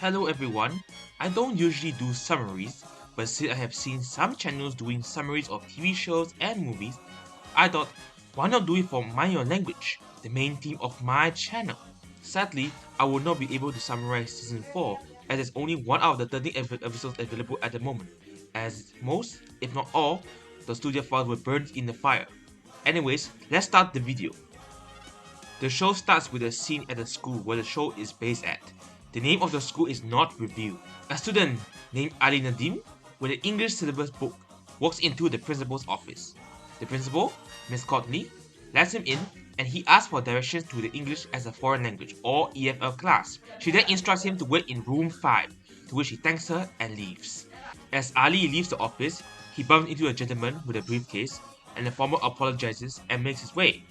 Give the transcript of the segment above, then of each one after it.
Hello everyone, I don't usually do summaries, but since I have seen some channels doing summaries of TV shows and movies, I thought, why not do it for Mind Your Language, the main theme of my channel? Sadly, I will not be able to summarize Season 4 as there's only one out of the 13 episodes available at the moment, as most, if not all, the studio files were burned in the fire. Anyways, let's start the video. The show starts with a scene at the school where the show is based at. The name of the school is not revealed. A student named Ali Nadim with an English syllabus book walks into the principal's office. The principal, Miss Courtney, lets him in and he asks for directions to the English as a foreign language or EFL class. She then instructs him to wait in room 5, to which he thanks her and leaves. As Ali leaves the office, he bumps into a gentleman with a briefcase and the former apologizes and makes his way.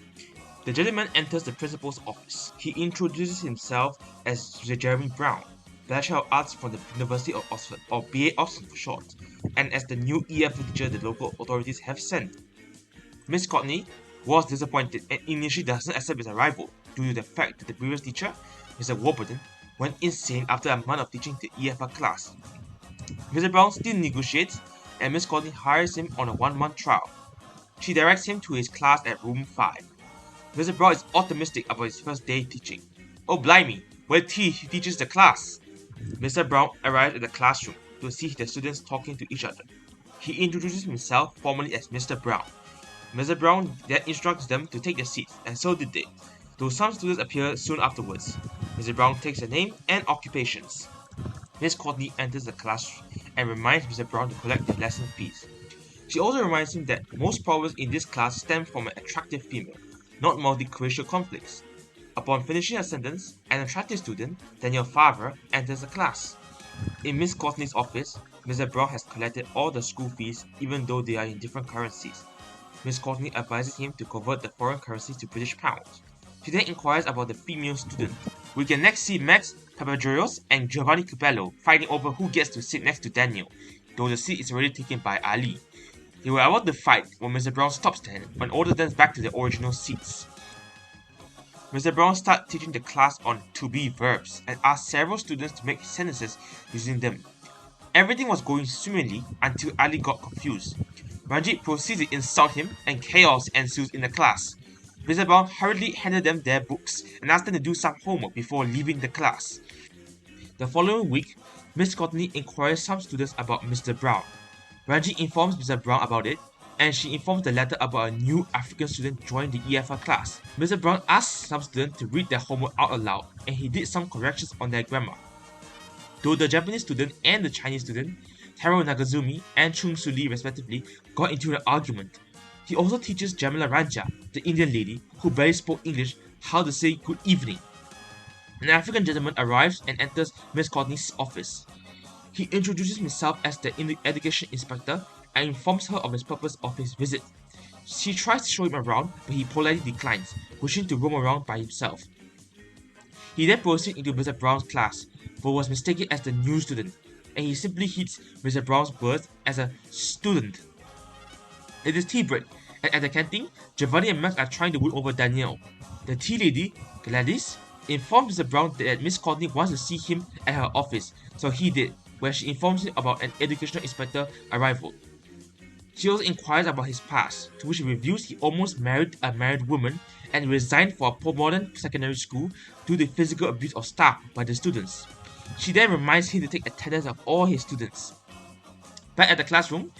The gentleman enters the principal's office. He introduces himself as Jeremy Brown, Bachelor of Arts from the University of Oxford, or BA Oxford for short, and as the new EFL teacher the local authorities have sent. Miss Courtney was disappointed and initially doesn't accept his arrival due to the fact that the previous teacher, Mr. Warburton, went insane after a month of teaching the EFL class. Mr. Brown still negotiates and Miss Courtney hires him on a 1-month trial. She directs him to his class at room 5. Mr. Brown is optimistic about his first day teaching. Oh blimey, where he teaches the class! Mr. Brown arrives at the classroom to see the students talking to each other. He introduces himself formally as Mr. Brown. Mr. Brown then instructs them to take their seats, and so did they, though some students appear soon afterwards. Mr. Brown takes their name and occupations. Miss Courtney enters the class and reminds Mr. Brown to collect their lesson fees. She also reminds him that most problems in this class stem from an attractive female, not multiracial conflicts. Upon finishing a sentence, an attractive student, Daniel Favre, enters the class. In Miss Courtney's office, Mr. Brown has collected all the school fees even though they are in different currencies. Miss Courtney advises him to convert the foreign currencies to British pounds. She then inquires about the female student. We can next see Max Papadorios and Giovanni Capello fighting over who gets to sit next to Daniel, though the seat is already taken by Ali. They were about to fight when Mr. Brown stops them and orders them back to their original seats. Mr. Brown starts teaching the class on to-be verbs and asks several students to make sentences using them. Everything was going swimmingly until Ali got confused. Ranjit proceeds to insult him and chaos ensues in the class. Mr. Brown hurriedly handed them their books and asked them to do some homework before leaving the class. The following week, Miss Courtney inquires some students about Mr. Brown. Ranjit informs Mr. Brown about it, and she informs the latter about a new African student joining the EFL class. Mr. Brown asks some students to read their homework out aloud, and he did some corrections on their grammar. Though the Japanese student and the Chinese student, Taro Nagazumi and Chung Su Lee respectively, got into an argument. He also teaches Jamila Ranja, the Indian lady who barely spoke English, how to say good evening. An African gentleman arrives and enters Miss Courtney's office. He introduces himself as the education inspector and informs her of the purpose of his visit. She tries to show him around, but he politely declines, wishing to roam around by himself. He then proceeds into Mr. Brown's class, but was mistaken as the new student, and he simply hits Mr. Brown's words as a student. It is tea break, and at the canteen, Giovanni and Max are trying to win over Danielle. The tea lady, Gladys, informs Mr. Brown that Miss Courtney wants to see him at her office, so he did, where she informs him about an educational inspector arrival. She also inquires about his past, to which he reveals he almost married a married woman and resigned for a modern secondary school due to physical abuse of staff by the students. She then reminds him to take attendance of all his students. Back at the classroom,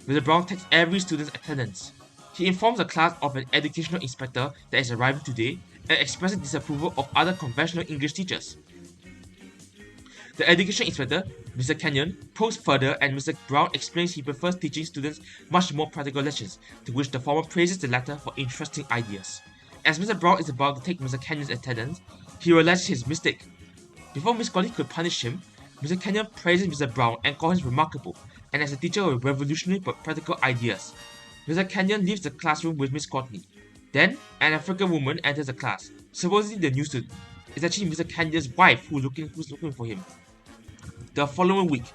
Mr. Brown takes every student's attendance. He informs the class of an educational inspector that is arriving today and expresses disapproval of other conventional English teachers. The education inspector, Mr. Kenyon, probes further and Mr. Brown explains he prefers teaching students much more practical lessons, to which the former praises the latter for interesting ideas. As Mr. Brown is about to take Mr. Kenyon's attendance, he realizes his mistake. Before Miss Courtney could punish him, Mr. Kenyon praises Mr. Brown and calls him remarkable, and as a teacher with revolutionary but practical ideas. Mr. Kenyon leaves the classroom with Miss Courtney. Then, an African woman enters the class, supposedly the new student. It's actually Mr. Kenyon's wife who's looking for him. The following week,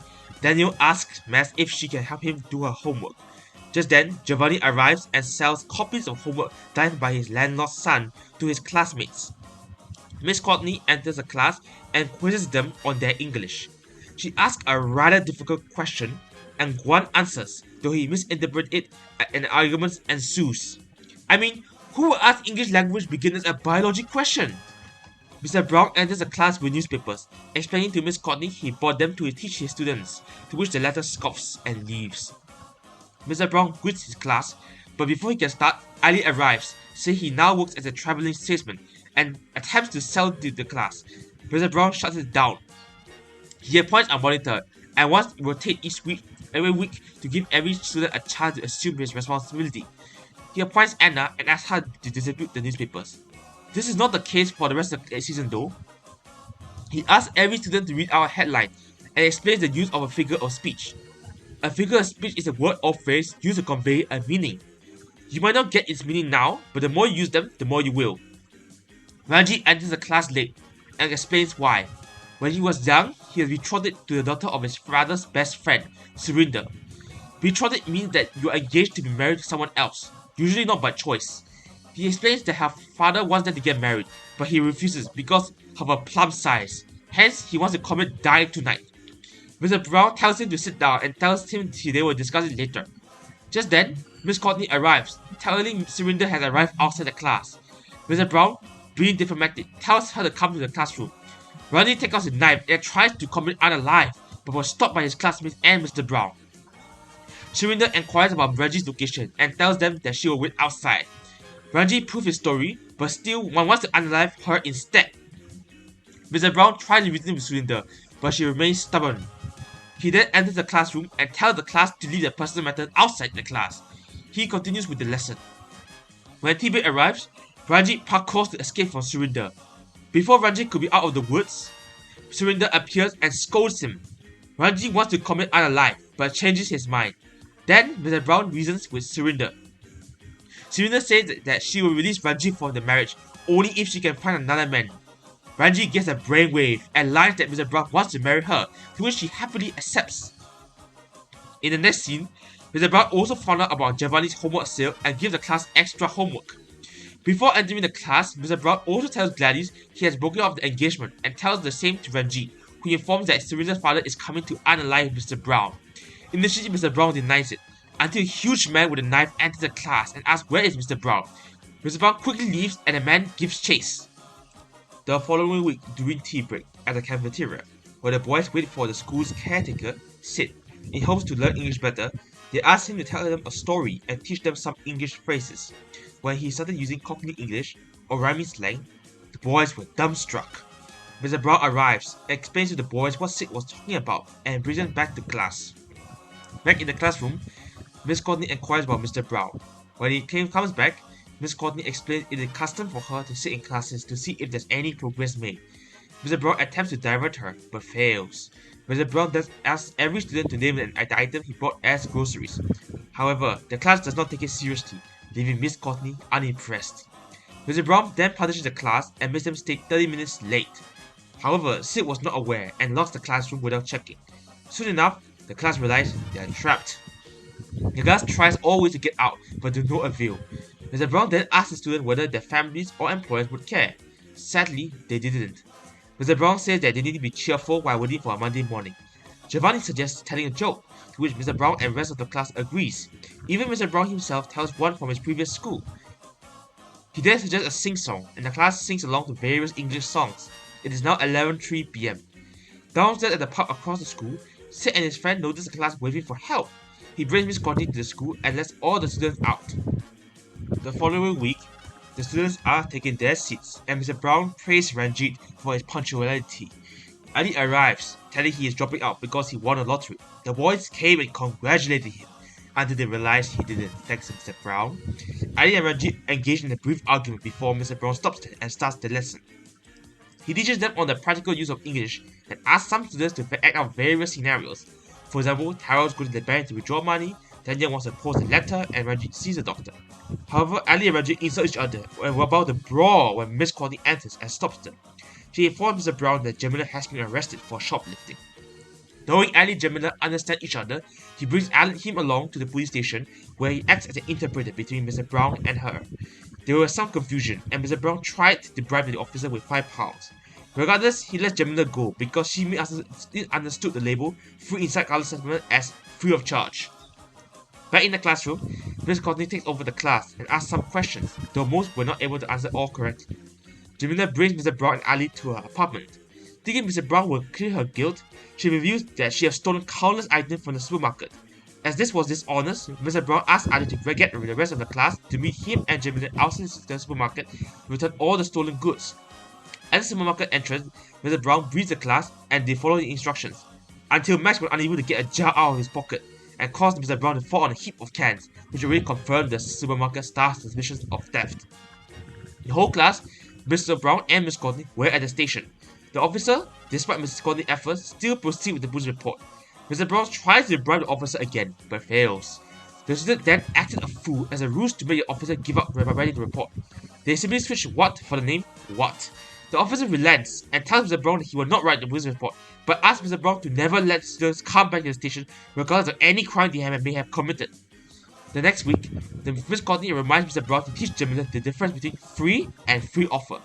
Daniel asks Max if she can help him do her homework. Just then, Giovanni arrives and sells copies of homework done by his landlord's son to his classmates. Miss Courtney enters the class and quizzes them on their English. She asks a rather difficult question, and Guan answers, though he misinterprets it, and argument ensues. I mean, who would ask English language beginners a biology question? Mr. Brown enters the class with newspapers, explaining to Miss Courtney he bought them to teach his students, to which the latter scoffs and leaves. Mr. Brown greets his class, but before he can start, Ali arrives, saying he now works as a traveling salesman and attempts to sell to the class. Mr. Brown shuts it down. He appoints a monitor and wants to rotate every week to give every student a chance to assume his responsibility. He appoints Anna and asks her to distribute the newspapers. This is not the case for the rest of the season though. He asks every student to read out a headline and explains the use of a figure of speech. A figure of speech is a word or phrase used to convey a meaning. You might not get its meaning now, but the more you use them, the more you will. Ranjit enters the class late and explains why. When he was young, he was betrothed to the daughter of his father's best friend, Surinder. Betrothed means that you are engaged to be married to someone else, usually not by choice. He explains that her father wants them to get married, but he refuses because of her plump size. Hence, he wants to commit dying tonight. Mr. Brown tells him to sit down and tells him they will discuss it later. Just then, Miss Courtney arrives, telling Surinder has arrived outside the class. Mr. Brown, being diplomatic, tells her to come to the classroom. Ranjit takes out his knife and tries to commit unalive, but was stopped by his classmates and Mr. Brown. Surinder inquires about Ranjit's location and tells them that she will wait outside. Ranjit proves his story, but still one wants to unalive her instead. Mr. Brown tries to reason with Surinder, but she remains stubborn. He then enters the classroom and tells the class to leave their personal matters outside the class. He continues with the lesson. When Tibet arrives, Ranjit parkours to escape from Surinder. Before Ranjit could be out of the woods, Surinder appears and scolds him. Ranjit wants to commit unalive, but changes his mind. Then Mr. Brown reasons with Surinder. Surinder says that she will release Ranjit from the marriage only if she can find another man. Ranjit gets a brainwave and lies that Mr. Brown wants to marry her, to which she happily accepts. In the next scene, Mr. Brown also found out about Giovanni's homework sale and gives the class extra homework. Before entering the class, Mr. Brown also tells Gladys he has broken off the engagement and tells the same to Ranjit, who informs that Surinder's father is coming to unalive Mr. Brown. Initially, Mr. Brown denies it, until a huge man with a knife enters the class and asks where is Mr. Brown. Mr. Brown quickly leaves and the man gives chase. The following week, during tea break at the cafeteria, where the boys wait for the school's caretaker, Sid, in hopes to learn English better, they ask him to tell them a story and teach them some English phrases. When he started using Cockney English or rhyming slang, the boys were dumbstruck. Mr. Brown arrives and explains to the boys what Sid was talking about and brings them back to class. Back in the classroom, Miss Courtney inquires about Mr. Brown. When he comes back, Miss Courtney explains it is custom for her to sit in classes to see if there's any progress made. Mr. Brown attempts to divert her, but fails. Mr. Brown then asks every student to name the item he bought as groceries. However, the class does not take it seriously, leaving Miss Courtney unimpressed. Mr. Brown then punishes the class and makes them stay 30 minutes late. However, Sid was not aware and locks the classroom without checking. Soon enough, the class realizes they are trapped. The class tries all ways to get out, but to no avail. Mr. Brown then asks the students whether their families or employers would care. Sadly, they didn't. Mr. Brown says that they need to be cheerful while waiting for a Monday morning. Giovanni suggests telling a joke, to which Mr. Brown and the rest of the class agrees. Even Mr. Brown himself tells one from his previous school. He then suggests a sing-song, and the class sings along to various English songs. It is now 11:03 p.m. Downstairs at the park across the school, Sid and his friend notice the class waving for help. He brings Miss Courtney to the school and lets all the students out. The following week, the students are taking their seats, and Mr. Brown praises Ranjit for his punctuality. Ali arrives, telling he is dropping out because he won a lottery. The boys came and congratulated him, until they realized he didn't, thanks to Mr. Brown. Ali and Ranjit engage in a brief argument before Mr. Brown stops them and starts the lesson. He teaches them on the practical use of English and asks some students to act out various scenarios. For example, Taro's going to the bank to withdraw money, Daniel wants to post a letter, and Ranjit sees a doctor. However, Ali and Ranjit insult each other and were about to brawl when Miss Courtney enters and stops them. She informs Mr. Brown that Jamila has been arrested for shoplifting. Knowing Ali and Jamila understand each other, he brings him along to the police station where he acts as an interpreter between Mr. Brown and her. There was some confusion, and Mr. Brown tried to bribe the officer with £5. Regardless, he let Jamila go because she misunderstood the label free inside color settlement as free of charge. Back in the classroom, Miss Courtney takes over the class and asks some questions, though most were not able to answer all correctly. Jamila brings Mr. Brown and Ali to her apartment. Thinking Mr. Brown will clear her guilt, she reveals that she has stolen countless items from the supermarket. As this was dishonest, Mr. Brown asked Ali to get the rest of the class to meet him and Jamila outside the supermarket to return all the stolen goods. At the supermarket entrance, Mr. Brown briefs the class and they follow the instructions, until Max was unable to get a jar out of his pocket and caused Mr. Brown to fall on a heap of cans, which already confirmed the supermarket staff's suspicions of theft. The whole class, Mr. Brown and Miss Courtney, were at the station. The officer, despite Mrs. Courtney's efforts, still proceeds with the police report. Mr. Brown tries to bribe the officer again, but fails. The student then acted a fool as a ruse to make the officer give up by writing the report. They simply switch what for the name what. The officer relents and tells Mr. Brown that he will not write the police report, but asks Mr. Brown to never let students come back to the station regardless of any crime they may have committed. The next week, Miss Courtney reminds Mr. Brown to teach Jamila the difference between free and free offer.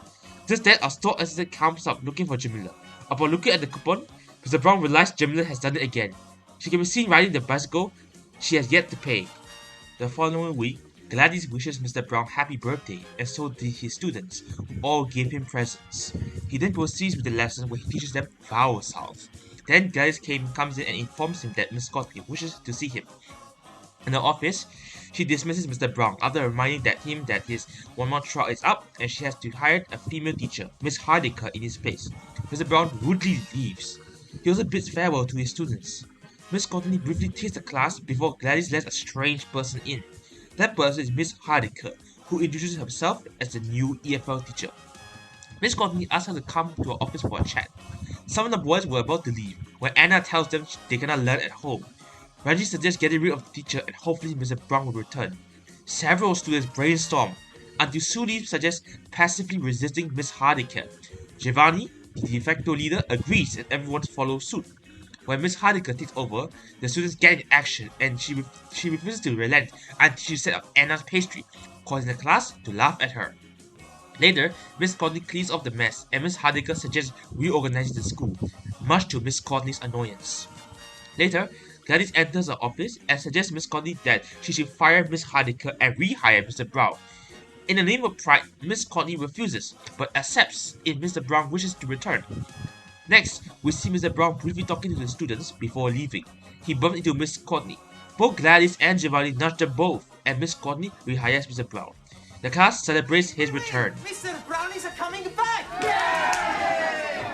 Just then, a store assistant comes up looking for Jamila. Upon looking at the coupon, Mr. Brown realizes Jamila has done it again. She can be seen riding the bicycle she has yet to pay. The following week, Gladys wishes Mr. Brown happy birthday, and so did his students, who all gave him presents. He then proceeds with the lesson where he teaches them vowel sounds. Then Gladys comes in and informs him that Miss Courtney wishes to see him. In the office, she dismisses Mr. Brown after reminding him that his one-month trial is up and she has to hire a female teacher, Miss Hardiker, in his place. Mr. Brown rudely leaves. He also bids farewell to his students. Miss Courtney briefly takes the class before Gladys lets a strange person in. That person is Miss Hardiker, who introduces herself as the new EFL teacher. Miss Courtney asks her to come to her office for a chat. Some of the boys were about to leave, when Anna tells them they cannot learn at home. Reggie suggests getting rid of the teacher and hopefully Mr. Brown will return. Several students brainstorm, until Suli suggests passively resisting Miss Hardiker. Giovanni, the de facto leader, agrees and everyone follows suit. When Miss Hardiker takes over, the students get into action and she refuses to relent until she sets up Anna's pastry, causing the class to laugh at her. Later, Miss Courtney cleans up the mess and Miss Hardiker suggests reorganizing the school, much to Miss Courtney's annoyance. Later, Gladys enters her office and suggests Miss Courtney that she should fire Miss Hardiker and rehire Mr. Brown. In the name of pride, Miss Courtney refuses, but accepts if Mr. Brown wishes to return. Next, we see Mr. Brown briefly talking to the students before leaving. He bumps into Miss Courtney. Both Gladys and Giovanni nudge them both, and Miss Courtney rehires Mr. Brown. The class celebrates his return. Mr. Brownies are coming back! Yay!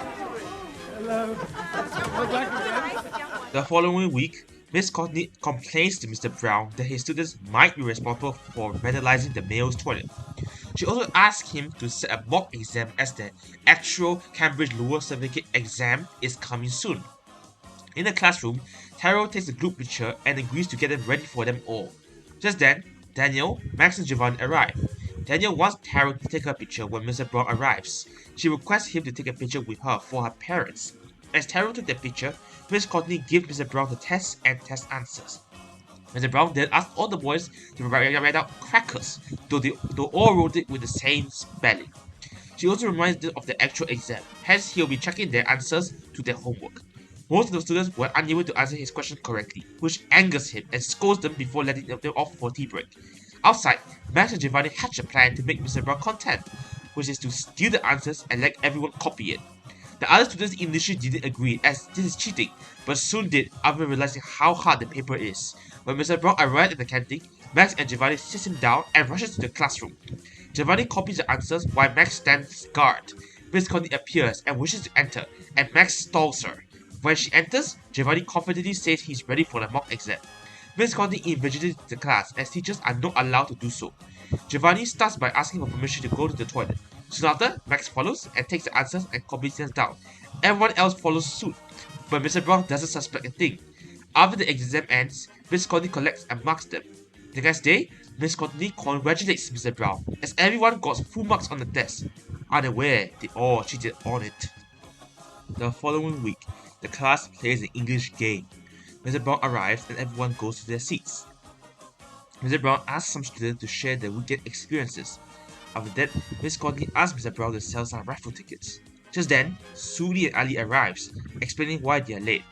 Hello. The following week, Miss Courtney complains to Mr. Brown that his students might be responsible for vandalizing the male's toilet. She also asks him to set a mock exam as the actual Cambridge Lower Certificate exam is coming soon. In the classroom, Taro takes a group picture and agrees to get them ready for them all. Just then, Daniel, Max and Giovanni arrive. Daniel wants Taro to take her picture when Mr. Brown arrives. She requests him to take a picture with her for her parents. As Taro took the picture, Miss Courtney gives Mr. Brown the test and test answers. Mr. Brown then asks all the boys to write out crackers, though they all wrote it with the same spelling. She also reminds them of the actual exam, hence he'll be checking their answers to their homework. Most of the students were unable to answer his question correctly, which angers him and scolds them before letting them off for tea break. Outside, Max and Giovanni hatch a plan to make Mr. Brown content, which is to steal the answers and let everyone copy it. The other students initially didn't agree as this is cheating, but soon did after realizing how hard the paper is. When Mr. Brown arrived at the canteen, Max and Giovanni sits him down and rushes to the classroom. Giovanni copies the answers while Max stands guard. Miss Courtney appears and wishes to enter, and Max stalls her. When she enters, Giovanni confidently says he's ready for the mock exam. Miss Courtney invigilates the class as teachers are not allowed to do so. Giovanni starts by asking for permission to go to the toilet. Soon after, Max follows and takes the answers and copies them down. Everyone else follows suit, but Mr. Brown doesn't suspect a thing. After the exam ends, Miss Courtney collects and marks them. The next day, Miss Courtney congratulates Mr. Brown as everyone got full marks on the test, unaware they all cheated on it. The following week, the class plays an English game. Mr. Brown arrives and everyone goes to their seats. Mr. Brown asks some students to share their weekend experiences. After that, Miss Courtney asks Mr. Brown to sell some raffle tickets. Just then, Suli and Ali arrives, explaining why they are late.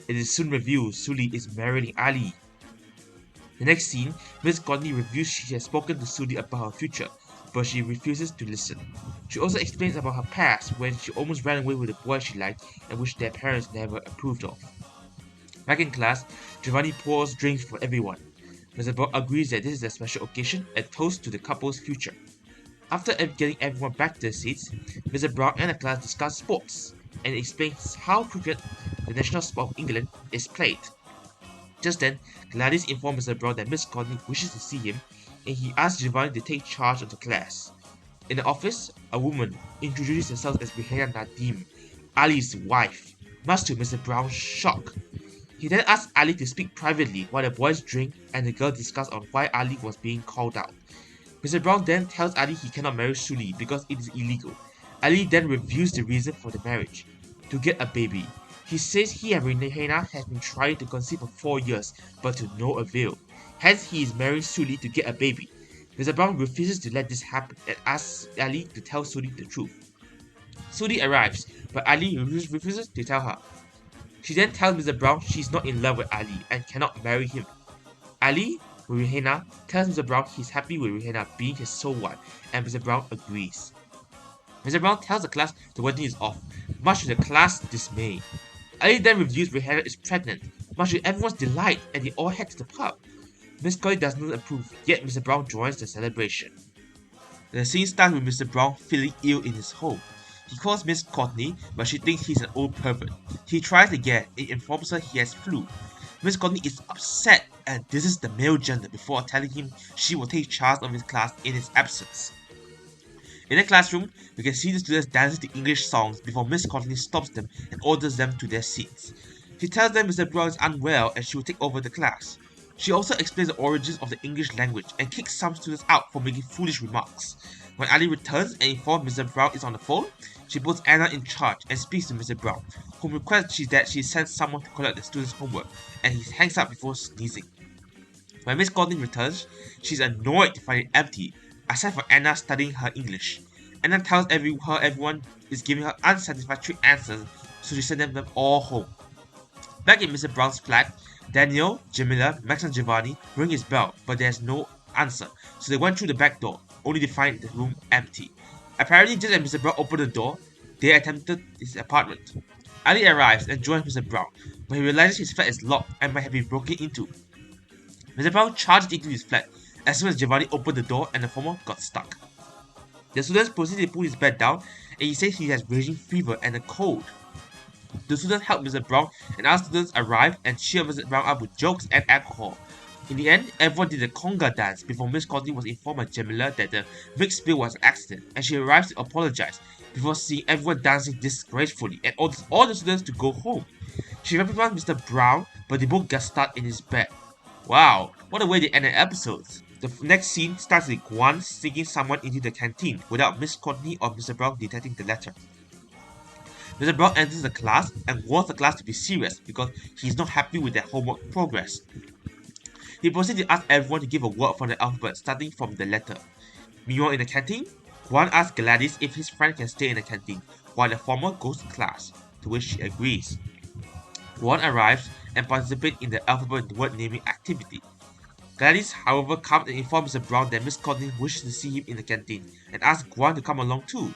It is soon revealed Suli is marrying Ali. The next scene, Miss Courtney reveals she has spoken to Suli about her future, but she refuses to listen. She also explains about her past when she almost ran away with a boy she liked and which their parents never approved of. Back in class, Giovanni pours drinks for everyone. Mr. Brown agrees that this is a special occasion and toasts to the couple's future. After getting everyone back to their seats, Mr. Brown and the class discuss sports and explains how cricket, the national sport of England, is played. Just then, Gladys informs Mr. Brown that Miss Courtney wishes to see him, and he asks Giovanni to take charge of the class. In the office, a woman introduces herself as Rihanna Nadim, Ali's wife, much to Mr. Brown's shock. He then asks Ali to speak privately while the boys drink and the girl discuss on why Ali was being called out. Mr. Brown then tells Ali he cannot marry Suli because it is illegal. Ali then reveals the reason for the marriage: to get a baby. He says he and Rihanna have been trying to conceive for 4 years, but to no avail. Hence, he is marrying Suli to get a baby. Mr. Brown refuses to let this happen and asks Ali to tell Suli the truth. Suli arrives, but Ali refuses to tell her. She then tells Mr. Brown she's not in love with Ali and cannot marry him. Ali, with Rihanna, tells Mr. Brown he's happy with Rihanna being his sole wife, and Mr. Brown agrees. Mr. Brown tells the class the wedding is off, much to the class' dismay. Ali then reveals Rihanna is pregnant, much to everyone's delight, and they all head to the pub. Miss Courtney does not approve, yet Mr. Brown joins the celebration. The scene starts with Mr. Brown feeling ill in his home. He calls Miss Courtney, but she thinks he's an old pervert. He tries again and informs her he has flu. Miss Courtney is upset and disses the male gender before telling him she will take charge of his class in his absence. In the classroom, we can see the students dancing to English songs before Miss Courtney stops them and orders them to their seats. She tells them Mr. Brown is unwell and she will take over the class. She also explains the origins of the English language and kicks some students out for making foolish remarks. When Ali returns and informs Mr. Brown is on the phone, she puts Anna in charge and speaks to Mr. Brown, who requests that she sends someone to collect the students' homework, and he hangs up before sneezing. When Miss Courtney returns, she's annoyed to find it empty, except for Anna studying her English. Anna tells everyone is giving her unsatisfactory answers, so she sends them all home. Back in Mr. Brown's flat, Daniel, Jamila, Max and Giovanni ring his bell, but there's no answer, so they went through the back door, only to find the room empty. Apparently, just as Mr. Brown opened the door, they attempted his apartment. Ali arrives and joins Mr. Brown, but he realizes his flat is locked and might have been broken into. Mr. Brown charged into his flat as soon as Giovanni opened the door and the former got stuck. The students proceed to pull his bed down, and he says he has raging fever and a cold. The students help Mr. Brown, and our students arrive and cheer Mr. Brown up with jokes and alcohol. In the end, everyone did a conga dance before Miss Courtney was informed by Jamila that the mixed spill was an accident, and she arrives to apologize before seeing everyone dancing disgracefully and orders all the students to go home. She reprimands Mr. Brown, but they both get stuck in his bed. Wow, what a way to end an episode. The next scene starts with Guan sneaking someone into the canteen without Miss Courtney or Mr. Brown detecting the letter. Mr. Brown enters the class and warns the class to be serious because he is not happy with their homework progress. He proceeds to ask everyone to give a word from the alphabet starting from the letter. Meanwhile in the canteen, Guan asks Gladys if his friend can stay in the canteen while the former goes to class, to which she agrees. Guan arrives and participates in the alphabet word naming activity. Gladys, however, comes and informs Mr. Brown that Miss Courtney wishes to see him in the canteen and asks Guan to come along too.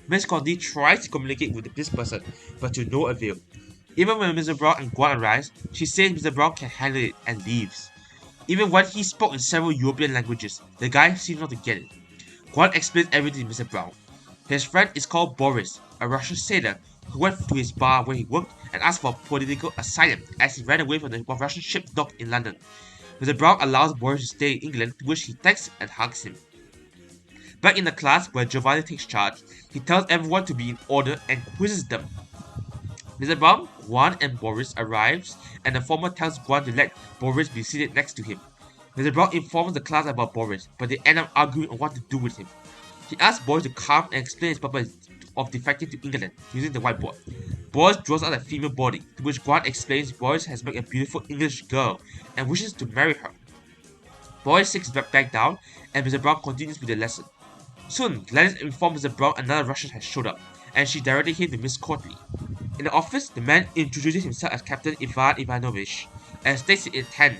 Miss Courtney tries to communicate with this person, but to no avail. Even when Mr. Brown and Guan arrives, she says Mr. Brown can handle it and leaves. Even when he spoke in several European languages, the guy seems not to get it. Guan explains everything to Mr. Brown. His friend is called Boris, a Russian sailor who went to his bar where he worked and asked for political asylum as he ran away from the Russian ship docked in London. Mr. Brown allows Boris to stay in England, to which he thanks and hugs him. Back in the class where Giovanni takes charge, he tells everyone to be in order and quizzes them. Mr. Brown, Guan and Boris arrives and the former tells Guan to let Boris be seated next to him. Mr. Brown informs the class about Boris, but they end up arguing on what to do with him. He asks Boris to come and explain his purpose of defecting to England using the whiteboard. Boris draws out a female body, to which Guan explains Boris has met a beautiful English girl and wishes to marry her. Boris sits back down and Mr. Brown continues with the lesson. Soon, Gladys informed Mr. Brown another Russian had showed up, and she directed him to Miss Courtney. In the office, the man introduces himself as Captain Ivan Ivanovich and states his intent.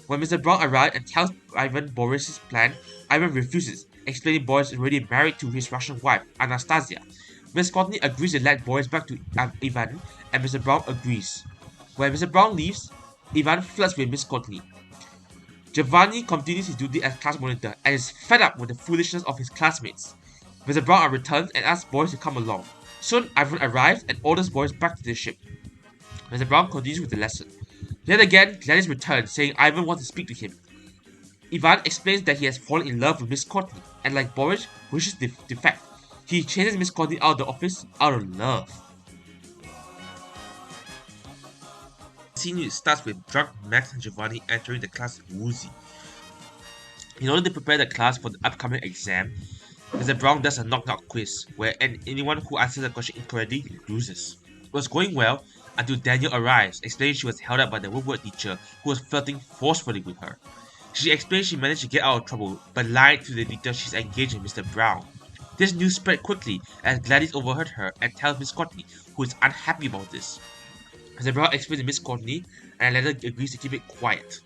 When Mr. Brown arrives and tells Ivan Boris's plan, Ivan refuses, explaining Boris is already married to his Russian wife, Anastasia. Miss Courtney agrees to let Boris back to Ivan, and Mr. Brown agrees. When Mr. Brown leaves, Ivan flirts with Miss Courtney. Giovanni continues his duty as class monitor and is fed up with the foolishness of his classmates. Mr. Brown returns and asks Boris to come along. Soon, Ivan arrives and orders Boris back to the ship. Mr. Brown continues with the lesson. Yet again, Gladys returns, saying Ivan wants to speak to him. Ivan explains that he has fallen in love with Miss Courtney, and like Boris, wishes to defect. He chases Miss Courtney out of the office out of love. The scene starts with drunk Max and Giovanni entering the class woozy. In order to prepare the class for the upcoming exam, Mr. Brown does a knock-knock quiz, where anyone who answers the question incorrectly loses. It was going well until Daniel arrives, explaining she was held up by the woodwork teacher who was flirting forcefully with her. She explains she managed to get out of trouble, but lied to the teacher she's engaged with Mr. Brown. This news spread quickly as Gladys overheard her and tells Miss Courtney, who is unhappy about this. Mr. Brown explains to Miss Courtney, and later agrees to keep it quiet.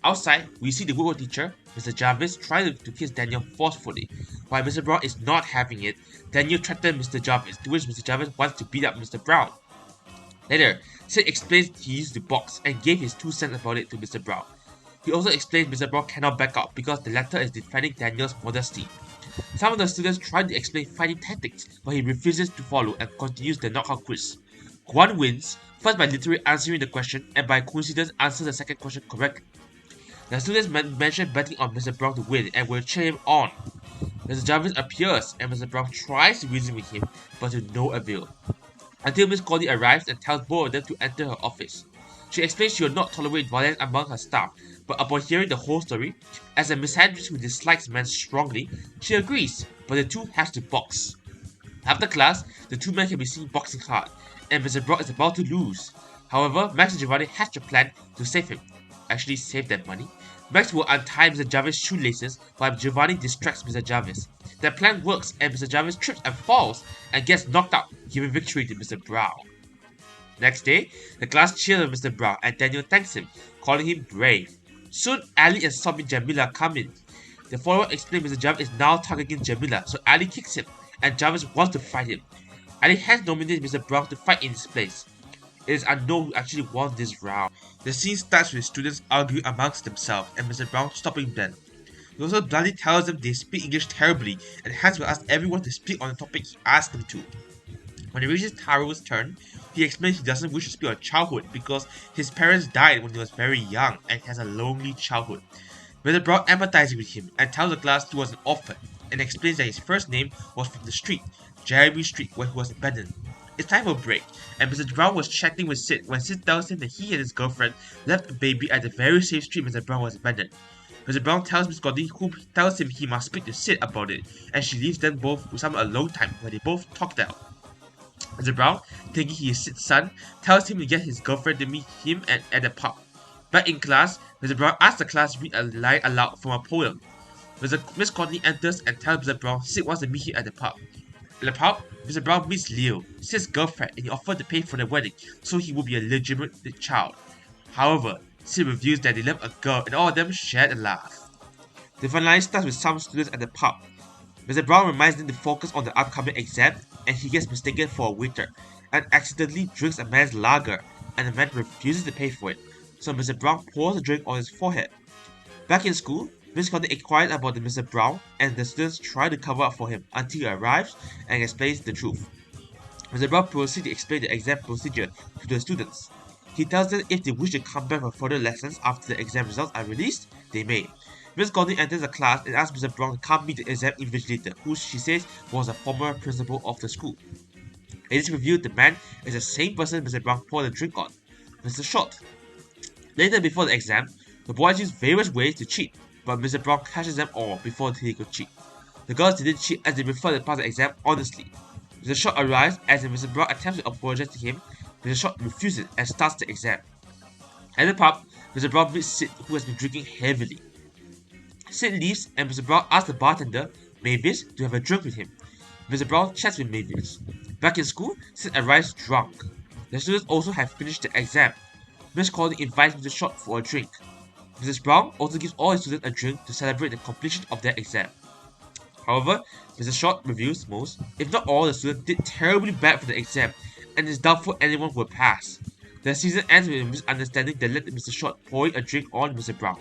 Outside, we see the woodwork teacher, Mr. Jarvis, try to kiss Daniel forcefully. While Mr. Brown is not having it, Daniel threatens Mr. Jarvis, to which Mr. Jarvis wants to beat up Mr. Brown. Later, Sid explains he used the box and gave his 2 cents about it to Mr. Brown. He also explains Mr. Brown cannot back out because the latter is defending Daniel's modesty. Some of the students try to explain fighting tactics, but he refuses to follow and continues the knockout quiz. Guan wins, first by literally answering the question and by coincidence answers the second question correctly. The students mention betting on Mr. Brown to win and will cheer him on. Mr. Jarvis appears and Mr. Brown tries to reason with him, but to no avail. Until Miss Courtney arrives and tells both of them to enter her office. She explains she will not tolerate violence among her staff, but upon hearing the whole story, as a misandrist who dislikes men strongly, she agrees, but the two have to box. After class, the two men can be seen boxing hard, and Mr. Brown is about to lose. However, Max and Giovanni hatch a plan to save him. Actually save that money. Max will untie Mr. Jarvis' shoelaces while Giovanni distracts Mr. Jarvis. Their plan works and Mr. Jarvis trips and falls and gets knocked out, giving victory to Mr. Brown. Next day, the class cheers on Mr. Brown and Daniel thanks him, calling him brave. Soon, Ali and Somi Jamila come in. The follower explains Mr. Jarvis is now targeting Jamila, so Ali kicks him and Jarvis wants to fight him. Ali has nominated Mr. Brown to fight in his place. It is unknown who actually won this round. The scene starts with students arguing amongst themselves and Mr. Brown stopping them. He also bluntly tells them they speak English terribly and hence will ask everyone to speak on the topic he asked them to. When it reaches Taro's turn, he explains he doesn't wish to speak on childhood because his parents died when he was very young and has a lonely childhood. Mr. Brown empathizes with him and tells the class he was an orphan and explains that his first name was from the street, Jeremy Street, where he was abandoned. It's time for a break, and Mr. Brown was chatting with Sid when Sid tells him that he and his girlfriend left a baby at the very same street Mr. Brown was abandoned. Mr. Brown tells Miss Courtney, who tells him he must speak to Sid about it, and she leaves them both with some alone time where they both talk out. Mr. Brown, thinking he is Sid's son, tells him to get his girlfriend to meet him at the pub. Back in class, Mr. Brown asks the class to read a line aloud from a poem. Miss Courtney enters and tells Mr. Brown Sid wants to meet him at the pub. At the pub, Mr. Brown meets Leo, Sid's girlfriend, and he offers to pay for their wedding so he will be a legitimate child. However, Sid reveals that they love a girl and all of them share a laugh. The fun line starts with some students at the pub. Mr. Brown reminds them to focus on the upcoming exam and he gets mistaken for a waiter and accidentally drinks a man's lager and the man refuses to pay for it, so Mr. Brown pours the drink on his forehead. Back in school, Miss Courtney inquires about Mr. Brown and the students try to cover up for him until he arrives and explains the truth. Mr. Brown proceeds to explain the exam procedure to the students. He tells them if they wish to come back for further lessons after the exam results are released, they may. Miss Courtney enters the class and asks Mr. Brown to come meet the exam invigilator, who she says was a former principal of the school. It is revealed the man is the same person Mr. Brown poured the drink on, Mr. Short. Later before the exam, the boys use various ways to cheat, but Mr. Brown catches them all before they could cheat. The girls didn't cheat as they prefer to pass the exam honestly. Mr. Short arrives as Mr. Brown attempts to apologize to him. Mr. Short refuses and starts the exam. At the pub, Mr. Brown meets Sid, who has been drinking heavily. Sid leaves and Mr. Brown asks the bartender Mavis to have a drink with him. Mr. Brown chats with Mavis. Back in school, Sid arrives drunk. The students also have finished the exam. Miss Cordy invites Mr. Short for a drink. Mrs. Brown also gives all his students a drink to celebrate the completion of their exam. However, Mr. Short reveals most, if not all, the students did terribly bad for the exam, and it's doubtful anyone will pass. The season ends with a misunderstanding that led to Mr. Short pouring a drink on Mr. Brown.